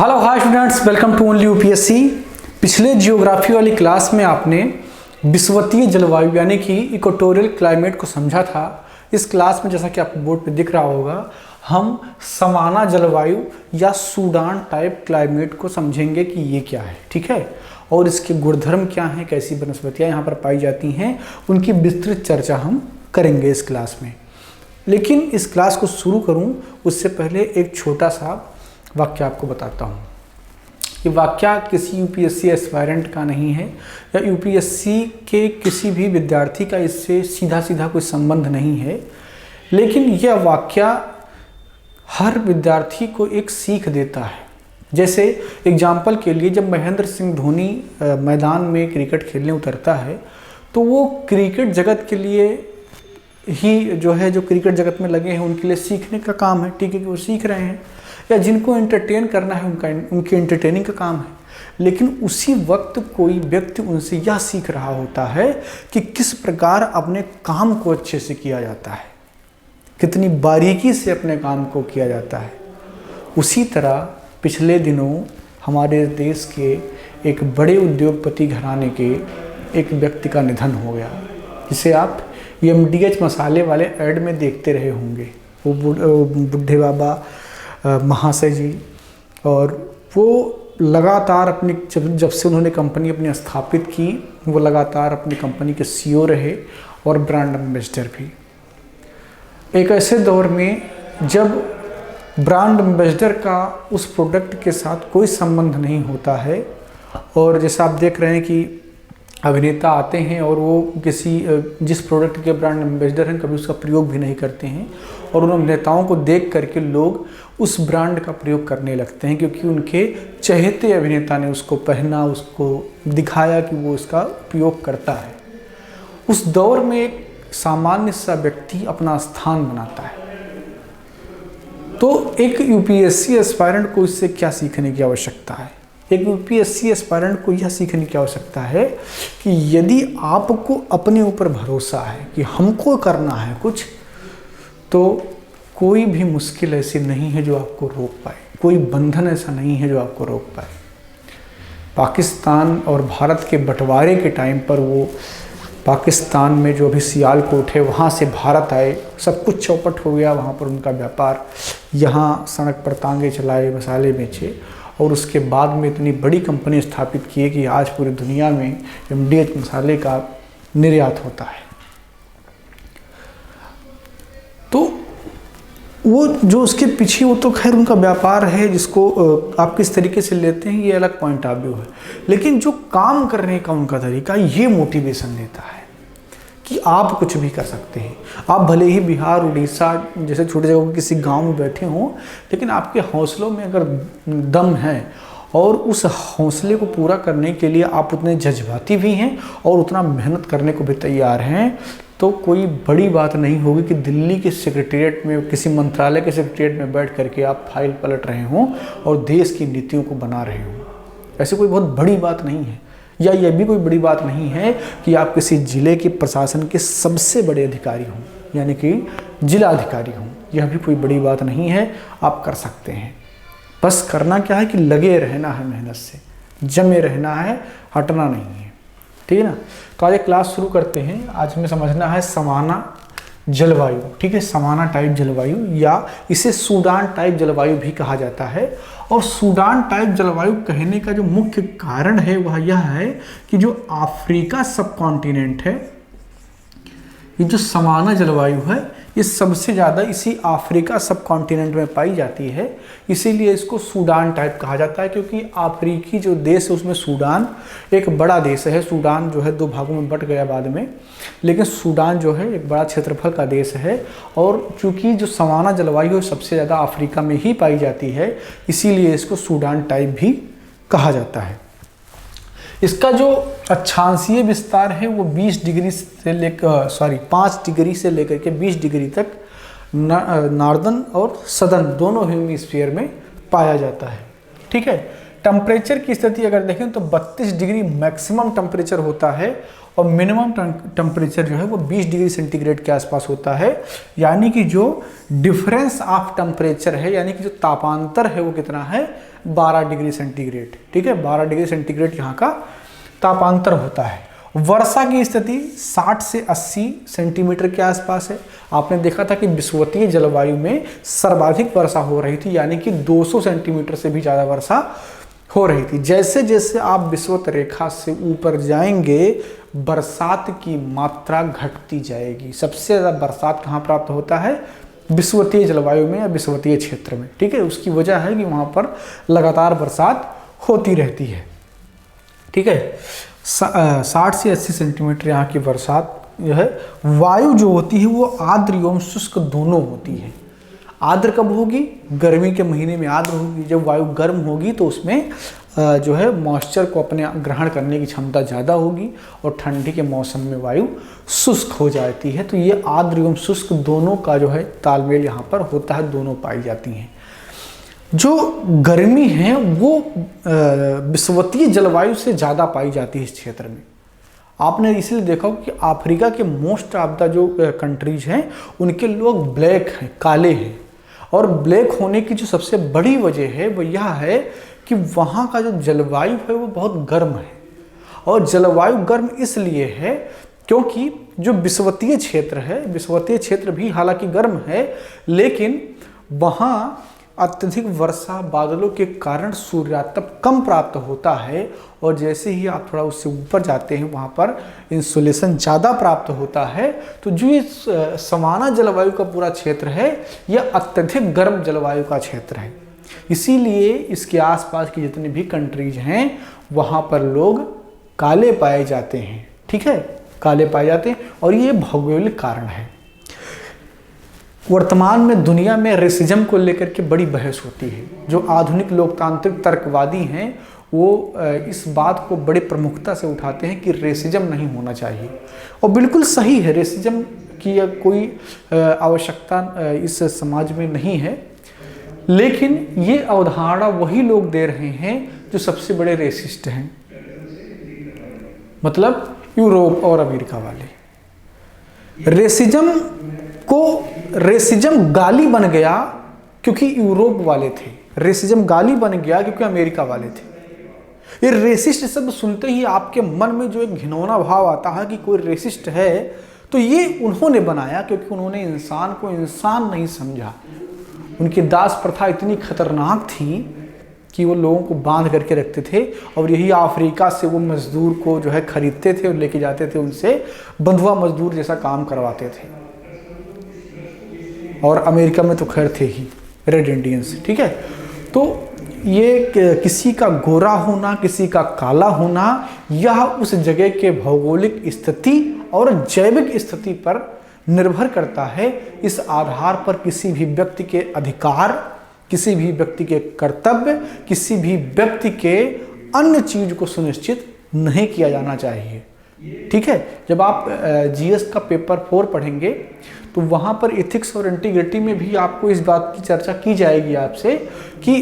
Hello hi students, welcome to only UPSC. पिछले geography वाली class में आपने विषुवतीय जलवायु यानी कि इक्वेटोरियल क्लाइमेट को समझा था। इस क्लास में जैसा कि आपको बोर्ड पे दिख रहा होगा, हम समाना जलवायु या सूडान टाइप क्लाइमेट को समझेंगे कि ये क्या है, ठीक है, और इसके गुणधर्म क्या हैं, कैसी वनस्पतियाँ यहाँ पर पाई जाती हैं, उनकी विस्तृत चर्चा हम करेंगे इस क्लास में। लेकिन इस क्लास को शुरू करूँ उससे पहले एक छोटा सा वाक्य आपको बताता हूँ। ये वाक्य किसी यूपीएससी एस्पायरेंट का नहीं है या यूपीएससी के किसी भी विद्यार्थी का इससे सीधा सीधा कोई संबंध नहीं है, लेकिन यह वाक्य हर विद्यार्थी को एक सीख देता है। जैसे एग्जाम्पल के लिए जब महेंद्र सिंह धोनी मैदान में क्रिकेट खेलने उतरता है तो वो क्रिकेट जगत के लिए ही जो क्रिकेट जगत में लगे हैं उनके लिए सीखने का काम है, ठीक है, कि वो सीख रहे हैं, या जिनको एंटरटेन करना है उनकी एंटरटेनिंग का काम है। लेकिन उसी वक्त कोई व्यक्ति उनसे यह सीख रहा होता है कि किस प्रकार अपने काम को अच्छे से किया जाता है, कितनी बारीकी से अपने काम को किया जाता है। उसी तरह पिछले दिनों हमारे देश के एक बड़े उद्योगपति घराने के एक व्यक्ति का निधन हो गया, जिसे आप MDH मसाले वाले ऐड में देखते रहे होंगे। वो बुढ़े बाबा महाशय जी, और वो लगातार अपनी जब से उन्होंने कंपनी अपनी स्थापित की, वो लगातार अपनी कंपनी के CEO रहे और ब्रांड एम्बेसडर भी। एक ऐसे दौर में जब ब्रांड एम्बेसडर का उस प्रोडक्ट के साथ कोई संबंध नहीं होता है, और जैसा आप देख रहे हैं कि अभिनेता आते हैं और वो जिस प्रोडक्ट के ब्रांड एम्बेसडर हैं कभी उसका प्रयोग भी नहीं करते हैं, और उन अभिनेताओं को देख करके लोग उस ब्रांड का प्रयोग करने लगते हैं क्योंकि उनके चहेते अभिनेता ने उसको पहना, उसको दिखाया कि वो इसका उपयोग करता है। उस दौर में एक सामान्य सा व्यक्ति अपना स्थान बनाता है। तो एक यूपीएससी एस्पायरेंट को इससे क्या सीखने की आवश्यकता है? एक यूपीएससी एस्पायरेंट को यह सीखने की आवश्यकता है कि यदि आपको अपने ऊपर भरोसा है कि हमको करना है कुछ, तो कोई भी मुश्किल ऐसी नहीं है जो आपको रोक पाए, कोई बंधन ऐसा नहीं है जो आपको रोक पाए। पाकिस्तान और भारत के बंटवारे के टाइम पर वो पाकिस्तान में जो अभी सियालकोट है वहाँ से भारत आए, सब कुछ चौपट हो गया, वहाँ पर उनका व्यापार, यहाँ सड़क पर तांगे चलाए, मसाले बेचे, और उसके बाद में इतनी बड़ी कंपनी स्थापित की है कि आज पूरी दुनिया में MDH मसाले का निर्यात होता है। तो वो जो उसके पीछे, वो तो खैर उनका व्यापार है, जिसको आप किस तरीके से लेते हैं ये अलग पॉइंट ऑफ व्यू है, लेकिन जो काम करने का उनका तरीका ये मोटिवेशन देता है कि आप कुछ भी कर सकते हैं। आप भले ही बिहार, उड़ीसा जैसे छोटे जगहों के किसी गांव में बैठे हों, लेकिन आपके हौसलों में अगर दम है और उस हौसले को पूरा करने के लिए आप उतने जज्बाती भी हैं और उतना मेहनत करने को भी तैयार हैं, तो कोई बड़ी बात नहीं होगी कि दिल्ली के सेक्रेटेरिएट में, किसी मंत्रालय के सेक्रेटेरिएट में बैठ करके आप फाइल पलट रहे हों और देश की नीतियों को बना रहे हों। ऐसी कोई बहुत बड़ी बात नहीं है। या यह भी कोई बड़ी बात नहीं है कि आप किसी जिले के प्रशासन के सबसे बड़े अधिकारी हों, यानी कि जिला अधिकारी हों। यह भी कोई बड़ी बात नहीं है, आप कर सकते हैं। बस करना क्या है कि लगे रहना है, मेहनत से जमे रहना है, हटना नहीं है, ठीक है ना। तो आज एक क्लास शुरू करते हैं। आज हमें समझना है समाना जलवायु, ठीक है, समाना टाइप जलवायु, या इसे सूडान टाइप जलवायु भी कहा जाता है। और सूडान टाइप जलवायु कहने का जो मुख्य कारण है वह यह है कि जो अफ्रीका सब कॉन्टिनेंट है, ये जो समाना जलवायु है ये सबसे ज़्यादा इसी अफ्रीका सब कॉन्टिनेंट में पाई जाती है। इसीलिए इसको सूडान टाइप कहा जाता है, क्योंकि अफ्रीकी जो देश है उसमें सूडान एक बड़ा देश है। सूडान जो है 2 भागों में बट गया बाद में, लेकिन सूडान जो है एक बड़ा क्षेत्रफल का देश है। और चूँकि जो समाना जलवायु है सबसे ज़्यादा अफ्रीका में ही पाई जाती है, इसीलिए इसको सूडान टाइप भी कहा जाता है। इसका जो अक्षांशीय विस्तार है वो 5 डिग्री से लेकर के 20 डिग्री तक नॉर्दर्न और सदर्न दोनों हेमिस्फीयर में पाया जाता है, ठीक है। टेम्परेचर की स्थिति अगर देखें तो 32 डिग्री मैक्सिमम टेम्परेचर होता है और मिनिमम टेम्परेचर जो है वो 20 डिग्री सेंटीग्रेड के आसपास होता है। यानी कि जो डिफरेंस ऑफ टेम्परेचर है, यानी कि जो तापांतर है वो कितना है, 12 डिग्री सेंटीग्रेड। ठीक है, 12 डिग्री सेंटीग्रेड यहाँ का तापांतर होता है। वर्षा की स्थिति 60 से 80 सेंटीमीटर के आसपास है। आपने देखा था कि विषुवतीय जलवायु में सर्वाधिक वर्षा हो रही थी, यानी कि 200 सेंटीमीटर से भी ज़्यादा वर्षा हो रही थी। जैसे जैसे आप विषुवत रेखा से ऊपर जाएंगे बरसात की मात्रा घटती जाएगी। सबसे ज़्यादा बरसात कहाँ प्राप्त होता है, विषुवतीय जलवायु में या विषुवतीय क्षेत्र में। ठीक है, उसकी वजह है कि वहाँ पर लगातार बरसात होती रहती है। ठीक है, 60 से 80 सेंटीमीटर यहाँ की बरसात जो है। वायु जो होती है वो आर्द्र एवं शुष्क दोनों होती है। आर्द्र कब होगी, गर्मी के महीने में आर्द्र होगी। जब वायु गर्म होगी तो उसमें जो है मॉइस्चर को अपने ग्रहण करने की क्षमता ज़्यादा होगी, और ठंडी के मौसम में वायु शुष्क हो जाती है। तो ये आर्द्र एवं शुष्क दोनों का जो है तालमेल यहाँ पर होता है, दोनों पाई जाती हैं। जो गर्मी है वो विषुवतीय जलवायु से ज़्यादा पाई जाती है इस क्षेत्र में। आपने इसलिए देखा कि अफ्रीका के मोस्ट ऑफ द जो कंट्रीज हैं उनके लोग ब्लैक हैं, काले हैं। और ब्लैक होने की जो सबसे बड़ी वजह है वो यह है कि वहाँ का जो जलवायु है वो बहुत गर्म है। और जलवायु गर्म इसलिए है क्योंकि जो विषुवतीय क्षेत्र है, विषुवतीय क्षेत्र भी हालांकि गर्म है, लेकिन वहाँ अत्यधिक वर्षा बादलों के कारण सूर्यातप कम प्राप्त होता है। और जैसे ही आप थोड़ा उससे ऊपर जाते हैं वहाँ पर इंसुलेशन ज़्यादा प्राप्त होता है। तो जो ये सवाना जलवायु का पूरा क्षेत्र है यह अत्यधिक गर्म जलवायु का क्षेत्र है। इसीलिए इसके आसपास की जितनी भी कंट्रीज हैं वहाँ पर लोग काले पाए जाते हैं। ठीक है, काले पाए जाते हैं, और ये भौगोलिक कारण है। वर्तमान में दुनिया में रेसिज्म को लेकर के बड़ी बहस होती है। जो आधुनिक लोकतांत्रिक तर्कवादी हैं वो इस बात को बड़े प्रमुखता से उठाते हैं कि रेसिज्म नहीं होना चाहिए, और बिल्कुल सही है। रेसिज्म की कोई आवश्यकता इस समाज में नहीं है, लेकिन ये अवधारणा वही लोग दे रहे हैं जो सबसे बड़े रेसिस्ट हैं, मतलब यूरोप और अमेरिका वाले। रेसिज्म गाली बन गया क्योंकि यूरोप वाले थे, रेसिज्म गाली बन गया क्योंकि अमेरिका वाले थे। ये रेसिस्ट शब्द सुनते ही आपके मन में जो एक घिनौना भाव आता है कि कोई रेसिस्ट है, तो ये उन्होंने बनाया क्योंकि उन्होंने इंसान को इंसान नहीं समझा। उनकी दास प्रथा इतनी खतरनाक थी कि वो लोगों को बांध करके रखते थे, और यही अफ्रीका से वो मजदूर को जो है खरीदते थे और लेके जाते थे, उनसे बंधुआ मजदूर जैसा काम करवाते थे। और अमेरिका में तो खैर थे ही रेड इंडियंस। ठीक है, तो ये किसी का गोरा होना, किसी का काला होना, यह उस जगह के भौगोलिक स्थिति और जैविक स्थिति पर निर्भर करता है। इस आधार पर किसी भी व्यक्ति के अधिकार, किसी भी व्यक्ति के कर्तव्य, किसी भी व्यक्ति के अन्य चीज को सुनिश्चित नहीं किया जाना चाहिए। ठीक है, जब आप जीएस का पेपर 4 पढ़ेंगे तो वहाँ पर एथिक्स और इंटीग्रिटी में भी आपको इस बात की चर्चा की जाएगी आपसे कि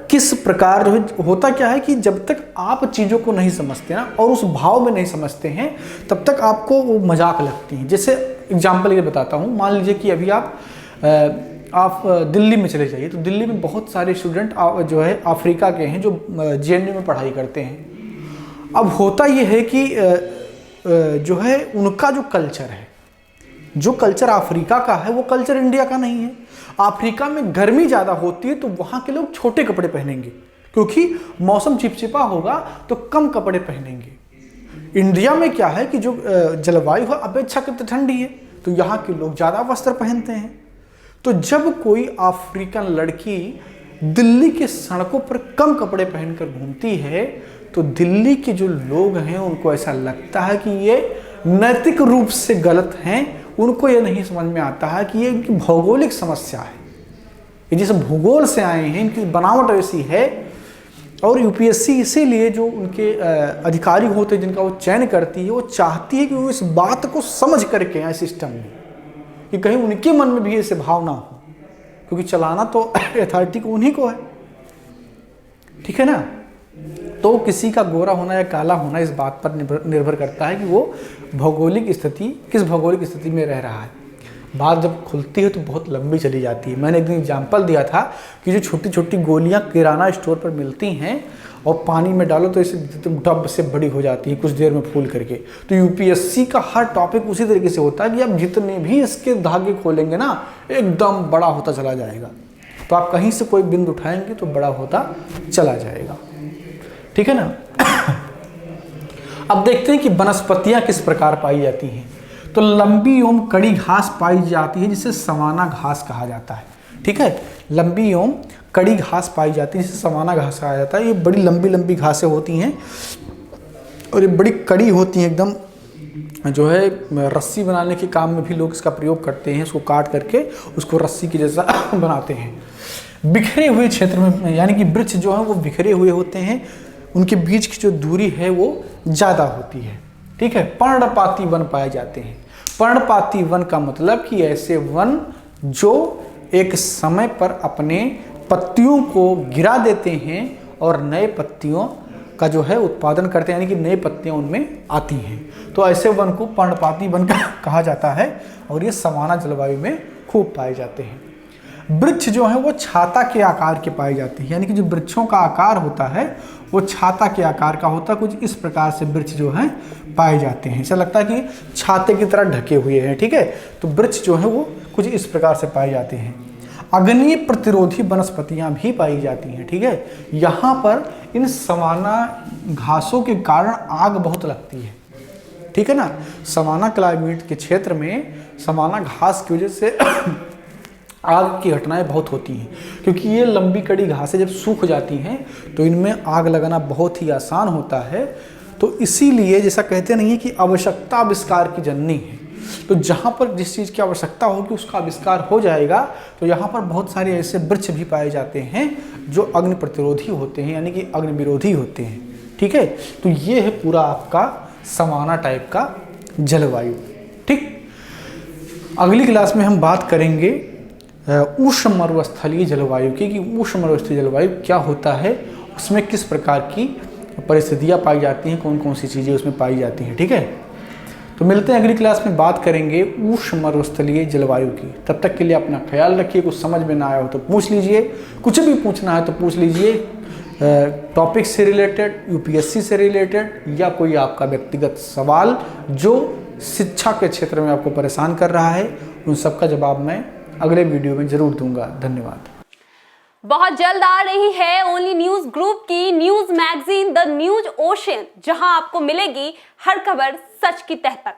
किस प्रकार जो होता क्या है कि जब तक आप चीज़ों को नहीं समझते ना और उस भाव में नहीं समझते हैं तब तक आपको वो मजाक लगती हैं। जैसे एग्जाम्पल ये बताता हूँ, मान लीजिए कि अभी आप दिल्ली में चले जाइए, तो दिल्ली में बहुत सारे स्टूडेंट जो है अफ्रीका के हैं जो जेएनयू में पढ़ाई करते हैं। अब होता ये है कि जो है उनका जो कल्चर है, जो कल्चर अफ्रीका का है वो कल्चर इंडिया का नहीं है। अफ्रीका में गर्मी ज़्यादा होती है तो वहाँ के लोग छोटे कपड़े पहनेंगे, क्योंकि मौसम चिपचिपा होगा तो कम कपड़े पहनेंगे। इंडिया में क्या है कि जो जलवायु है अपेक्षाकृत ठंडी है तो यहाँ के लोग ज़्यादा वस्त्र पहनते हैं। तो जब कोई अफ्रीकन लड़की दिल्ली के सड़कों पर कम कपड़े पहनकर घूमती है तो दिल्ली के जो लोग हैं उनको ऐसा लगता है कि ये नैतिक रूप से गलत हैं। उनको ये नहीं समझ में आता है कि ये इनकी भौगोलिक समस्या है, ये जिस भूगोल से आए हैं इनकी बनावट ऐसी है। और यूपीएससी इसीलिए जो उनके अधिकारी होते हैं जिनका वो चयन करती है, वो चाहती है कि वो इस बात को समझ करके आए सिस्टम में, कि कहीं उनके मन में भी ऐसे भाव ना हो, क्योंकि चलाना तो अथॉरिटी को उन्हीं को है। ठीक है ना। तो किसी का गोरा होना या काला होना इस बात पर निर्भर करता है कि वो भौगोलिक स्थिति किस भौगोलिक स्थिति में रह रहा है। बात जब खुलती है तो बहुत लंबी चली जाती है। मैंने एक दिन एग्जाम्पल दिया था कि जो छोटी छोटी गोलियां किराना स्टोर पर मिलती हैं और पानी में डालो तो इसे डब से बड़ी हो जाती है कुछ देर में फूल करके। तो यूपीएससी का हर टॉपिक उसी तरीके से होता है कि आप जितने भी इसके धागे खोलेंगे ना एकदम बड़ा होता चला जाएगा। तो आप कहीं से कोई बिंदु उठाएंगे तो बड़ा होता चला जाएगा, ठीक है ना। अब देखते हैं कि वनस्पतियां किस प्रकार पाई जाती हैं। तो लंबी एवं कड़ी घास पाई जाती है जिसे सवाना घास कहा जाता है, ठीक है। लंबी एवं कड़ी घास पाई जाती है जिसे सवाना घास कहा जाता है। ये बड़ी लंबी लंबी घासें होती हैं और ये बड़ी कड़ी होती हैं एकदम, जो है रस्सी बनाने के काम में भी लोग इसका प्रयोग करते हैं। इसको काट करके उसको रस्सी की जैसा बनाते हैं। बिखरे हुए क्षेत्र में यानी कि वृक्ष जो है वो बिखरे हुए होते हैं, उनके बीच की जो दूरी है वो ज़्यादा होती है, ठीक है। पर्णपाती वन पाए जाते हैं। पर्णपाती वन का मतलब कि ऐसे वन जो एक समय पर अपने पत्तियों को गिरा देते हैं और नए पत्तियों का जो है उत्पादन करते हैं, यानी कि नई पत्तियां उनमें आती हैं। तो ऐसे वन को पर्णपाती वन कहा जाता है और ये सवाना जलवायु में खूब पाए जाते हैं। वृक्ष जो है वो छाता के आकार के पाए जाते हैं, यानी कि जो वृक्षों का आकार होता है वो छाता के आकार का होता है। कुछ इस प्रकार से वृक्ष जो है पाए जाते हैं। ऐसा लगता है कि छाते की तरह ढके हुए हैं, ठीक है। तो वृक्ष जो है वो कुछ इस प्रकार से पाए जाते हैं। अग्नि प्रतिरोधी वनस्पतियां भी पाई जाती हैं, ठीक है। यहाँ पर इन सवाना घासों के कारण आग बहुत लगती है, ठीक है ना। सवाना क्लाइमेट के क्षेत्र में सवाना घास की वजह से आग की घटनाएं बहुत होती हैं, क्योंकि ये लंबी कड़ी घासें जब सूख जाती हैं तो इनमें आग लगाना बहुत ही आसान होता है। तो इसीलिए जैसा कहते नहीं है कि आवश्यकता आविष्कार की जननी है। तो जहाँ पर जिस चीज़ की आवश्यकता होगी उसका आविष्कार हो जाएगा। तो यहाँ पर बहुत सारे ऐसे वृक्ष भी पाए जाते हैं जो अग्नि प्रतिरोधी होते हैं, यानी कि अग्नि विरोधी होते हैं, ठीक है। तो ये है पूरा आपका सवाना टाइप का जलवायु, ठीक। अगली क्लास में हम बात करेंगे उष्ण मरुस्थलीय जलवायु की, कि उष्ण मरुस्थलीय जलवायु क्या होता है, उसमें किस प्रकार की परिस्थितियाँ पाई जाती हैं, कौन कौन सी चीज़ें उसमें पाई जाती हैं, ठीक है। तो मिलते हैं अगली क्लास में, बात करेंगे उष्ण मरुस्थलीय जलवायु की। तब तक के लिए अपना ख्याल रखिए। कुछ समझ में ना आया हो तो पूछ लीजिए, कुछ भी पूछना है तो पूछ लीजिए, टॉपिक से रिलेटेड, यूपीएससी से रिलेटेड, या कोई आपका व्यक्तिगत सवाल जो शिक्षा के क्षेत्र में आपको परेशान कर रहा है, उन सब का जवाब मैं अगले वीडियो में जरूर दूंगा। धन्यवाद। बहुत जल्द आ रही है ओनली न्यूज ग्रुप की news magazine the news ocean, जहां आपको मिलेगी हर खबर सच की तह पर।